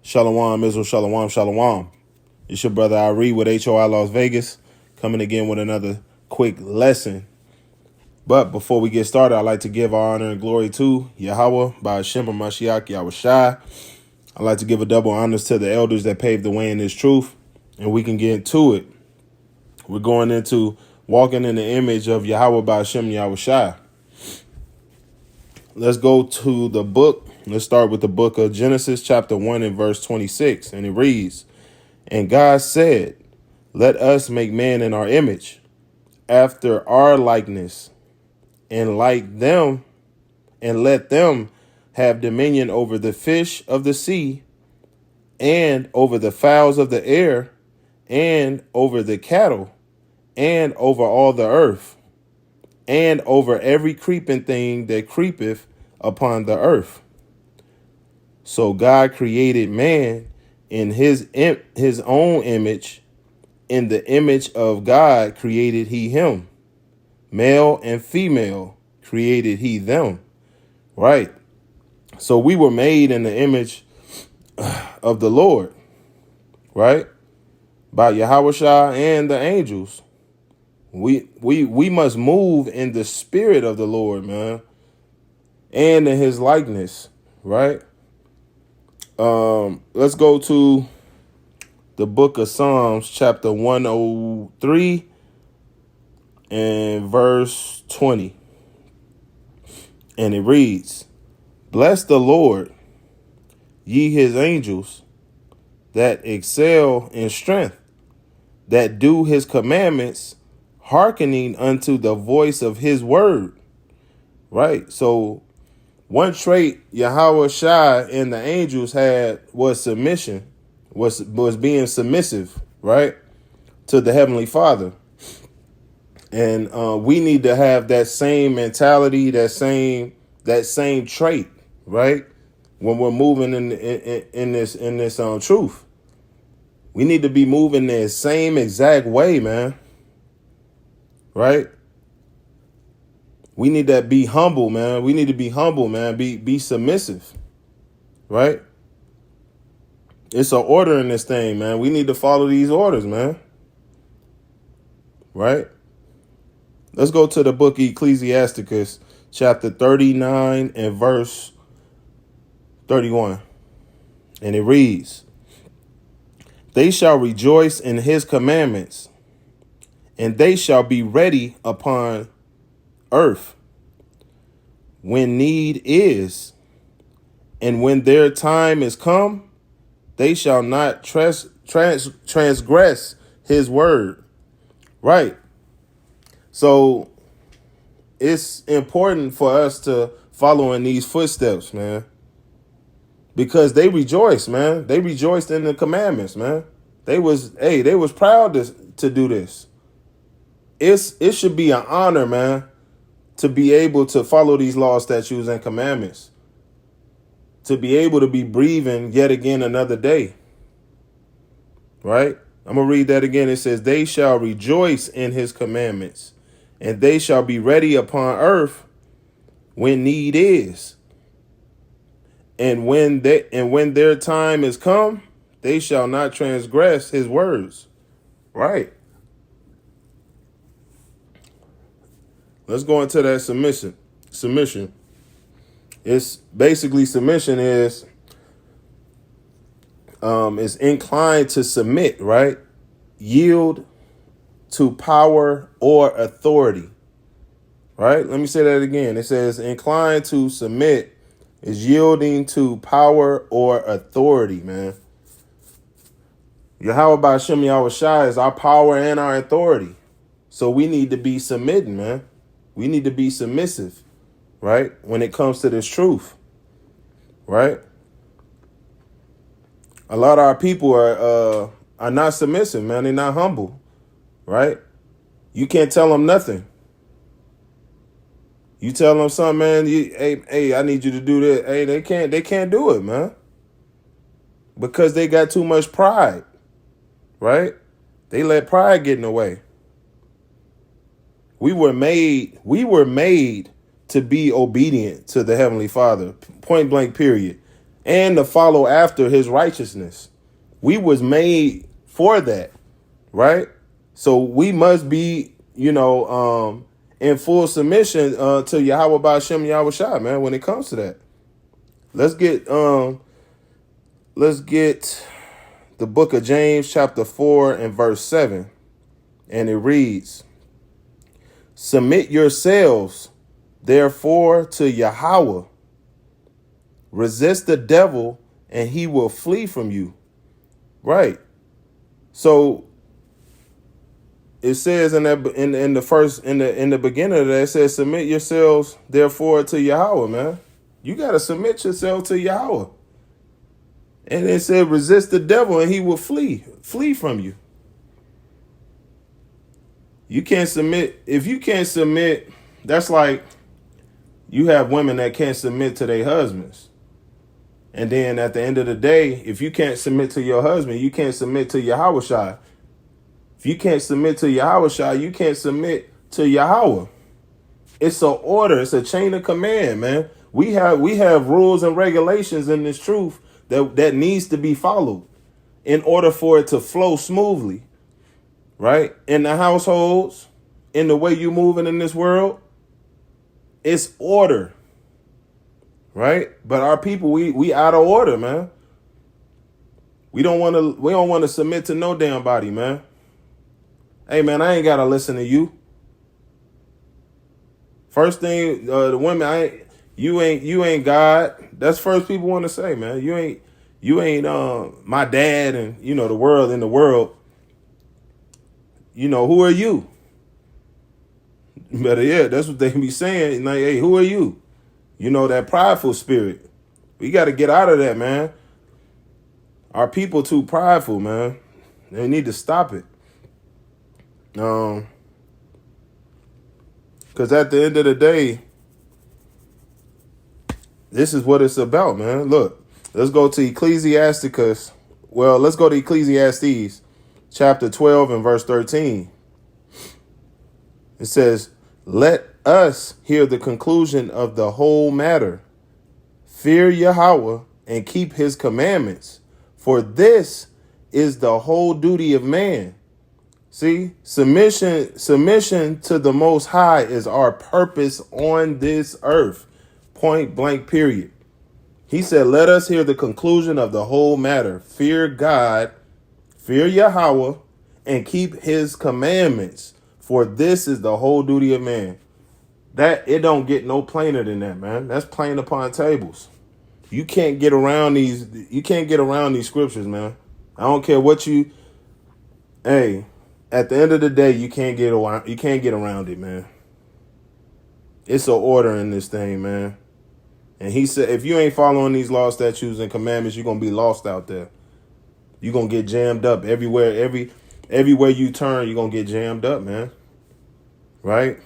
Shalom, Israel, shalom, shalom. It's your brother Ari with H.O.I Las Vegas, coming again with another quick lesson. But before we get started, I'd like to give our honor and glory to YAHAWAH BAHASHAM YAHAWASHI. I'd like to give a double honors to the elders that paved the way in this truth, and we can get into it. We're going into walking in the image of YAHAWAH BAHASHAM YAHAWASHI. Let's go to the book. Let's start with the book of Genesis chapter 1 and verse 26. And it reads, "And God said, let us make man in our image, after our likeness, and like them, and let them have dominion over the fish of the sea, and over the fowls of the air, and over the cattle, and over all the earth, and over every creeping thing that creepeth upon the earth." So God created man in his own image. In the image of God created he him. Male and female created he them. Right. So we were made in the image of the Lord. Right. By Yahawashai and the angels. We must move in the spirit of the Lord, man. And in his likeness. Right. Let's go to the book of Psalms, chapter 103 and verse 20. And it reads, "Bless the Lord, ye his angels, that excel in strength, that do his commandments, hearkening unto the voice of his word." Right. So one trait Yahweh Shai and the angels had was submission, was being submissive, right, to the Heavenly Father. And we need to have that same mentality, that same trait, right? When we're moving in this truth, we need to be moving the same exact way, man. Right? We need to be humble, man. We need to be humble, man. Be submissive, right? It's an order in this thing, man. We need to follow these orders, man. Right? Let's go to the book Ecclesiasticus, chapter 39 and verse 31. And it reads, "They shall rejoice in his commandments, and they shall be ready upon earth when need is, and when their time is come, they shall not transgress his word." Right. So it's important for us to follow in these footsteps, man, because they rejoice, man. They rejoiced in the commandments, man. They was proud to do this. It should be an honor, man, to be able to follow these laws, statutes, and commandments, to be able to be breathing yet again another day. Right? I'm going to read that again. It says, "They shall rejoice in his commandments, and they shall be ready upon earth when need is. And when their time is come, they shall not transgress his words." Right. Let's go into that submission. It's basically submission is inclined to submit, right? Yield to power or authority. Right? Let me say that again. It says inclined to submit is yielding to power or authority, man. Yahawah BaHaSham YAHAWASHI is our power and our authority. So we need to be submitting, man. We need to be submissive, right? When it comes to this truth, right? A lot of our people are not submissive, man. They're not humble, right? You can't tell them nothing. You tell them something, man. Hey, I need you to do this. Hey, they can't do it, man, because they got too much pride, right? They let pride get in the way. We were made to be obedient to the Heavenly Father. Point blank, period. and to follow after his righteousness. We was made for that, right? So we must be, in full submission to YAHAWAH BAHASHAM YAHAWASHI, man, when it comes to that. Let's get the book of James, chapter 4 and verse 7. And it reads, submit yourselves, therefore, to Yahweh. Resist the devil, and he will flee from you. Right. So it says in the beginning of that, it says, submit yourselves, therefore, to Yahweh, man. You got to submit yourself to Yahweh. And it said, resist the devil, and he will flee from you. You can't submit. If you can't submit, that's like you have women that can't submit to their husbands. And then at the end of the day, if you can't submit to your husband, you can't submit to Yahawashi. If you can't submit to Yahawashi, you can't submit to Yahweh. It's an order. It's a chain of command, man. We have rules and regulations in this truth that needs to be followed in order for it to flow smoothly, right? In the households, in the way you moving in this world, it's order, right? But our people, we out of order, man. We don't want to submit to no damn body, man. Hey, man, I ain't gotta listen to you. First thing, the women, you ain't God. That's first people want to say, man. You ain't my dad, and the world in the world. Who are you? But yeah, that's what they be saying. Like, hey, who are you? That prideful spirit. We got to get out of that, man. Our people too prideful, man. They need to stop it. Because at the end of the day, this is what it's about, man. Look, let's go to Ecclesiasticus. Well, let's go to Ecclesiastes chapter 12 and verse 13. It says, let us hear the conclusion of the whole matter. Fear Yahweh and keep his commandments, for this is the whole duty of man. See, submission to the Most High is our purpose on this earth. Point blank, period. He said, let us hear the conclusion of the whole matter. Fear God, fear Yahweh, and keep his commandments, for this is the whole duty of man. That it don't get no plainer than that, man. That's plain upon tables. You can't get around these. You can't get around these scriptures, man. I don't care what you. Hey, at the end of the day, you can't get around. You can't get around it, man. It's an order in this thing, man. And he said, if you ain't following these laws, statutes, and commandments, you're gonna be lost out there. You're gonna get jammed up everywhere. Everywhere you turn, you're gonna get jammed up, man. Right?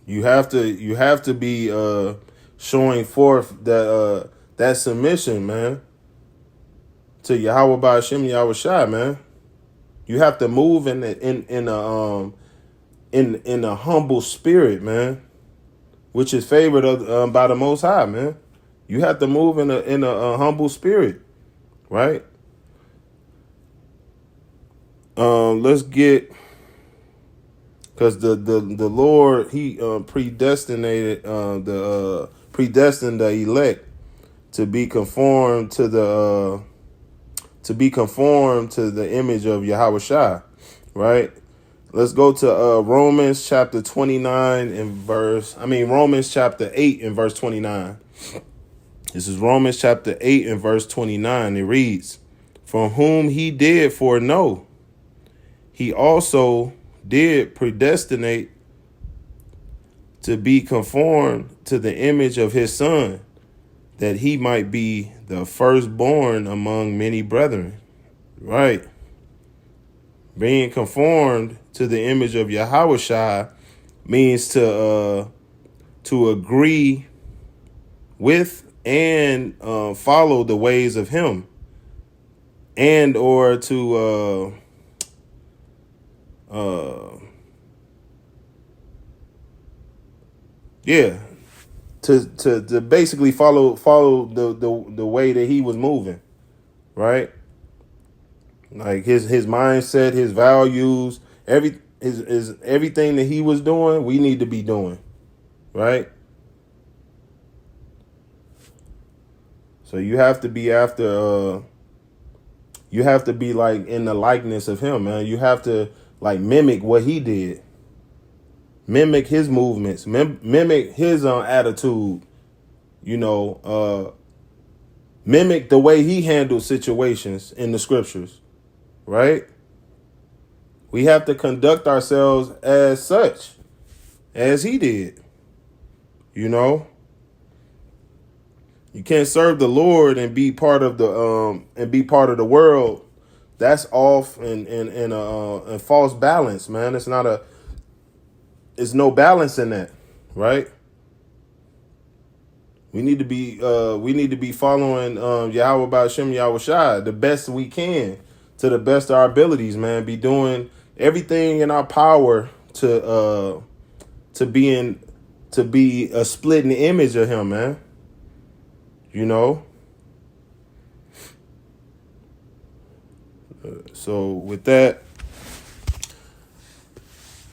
You have to be showing forth that submission, man, to YAHAWAH BAHASHAM YAHAWASHI, man. You have to move in a humble spirit, man, which is favored by the Most High, man. You have to move in a humble spirit, right? Let's get, because the Lord, he predestined the elect to be conformed to the image of Yahawashi, right? Let's go to Romans chapter 29 and Romans chapter 8 and verse 29. This is Romans chapter 8 and verse 29. It reads, from whom he did foreknow, he also did predestinate to be conformed to the image of his son, that he might be the firstborn among many brethren. Right. Being conformed to the image of Yahawashi means to agree with and follow the ways of him, and or to to basically follow the way that he was moving, right? Like his mindset, his values, his everything that he was doing, we need to be doing, right? So you have to be after you have to be like in the likeness of him, man. You have to like mimic what he did. Mimic his movements, mimic his attitude, mimic the way he handled situations in the scriptures, right? We have to conduct ourselves as such, as he did. You can't serve the Lord and be part of the world. That's off and false balance, man. It's no balance in that, right? We need to be following YAHAWAH BAHASHAM YAHAWASHI the best we can, to the best of our abilities, man. Be doing everything in our power to be a splitting image of him, man. So with that,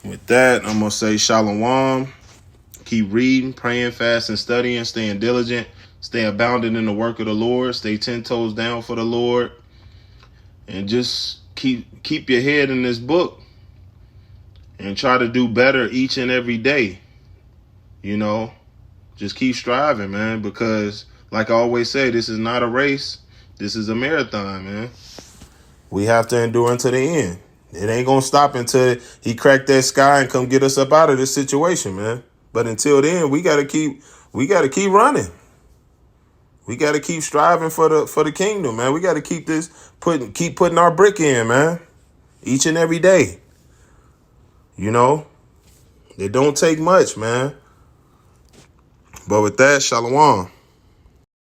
I'm gonna say shalom. Keep reading, praying, fasting, studying, staying diligent, stay abounding in the work of the Lord, stay 10 toes down for the Lord, and just keep your head in this book and try to do better each and every day. Just keep striving, man, because like I always say, this is not a race. This is a marathon, man. We have to endure until the end. It ain't gonna stop until he crack that sky and come get us up out of this situation, man. But until then, we gotta keep running. We gotta keep striving for the kingdom, man. We gotta keep putting our brick in, man. Each and every day. It don't take much, man. But with that, shalom.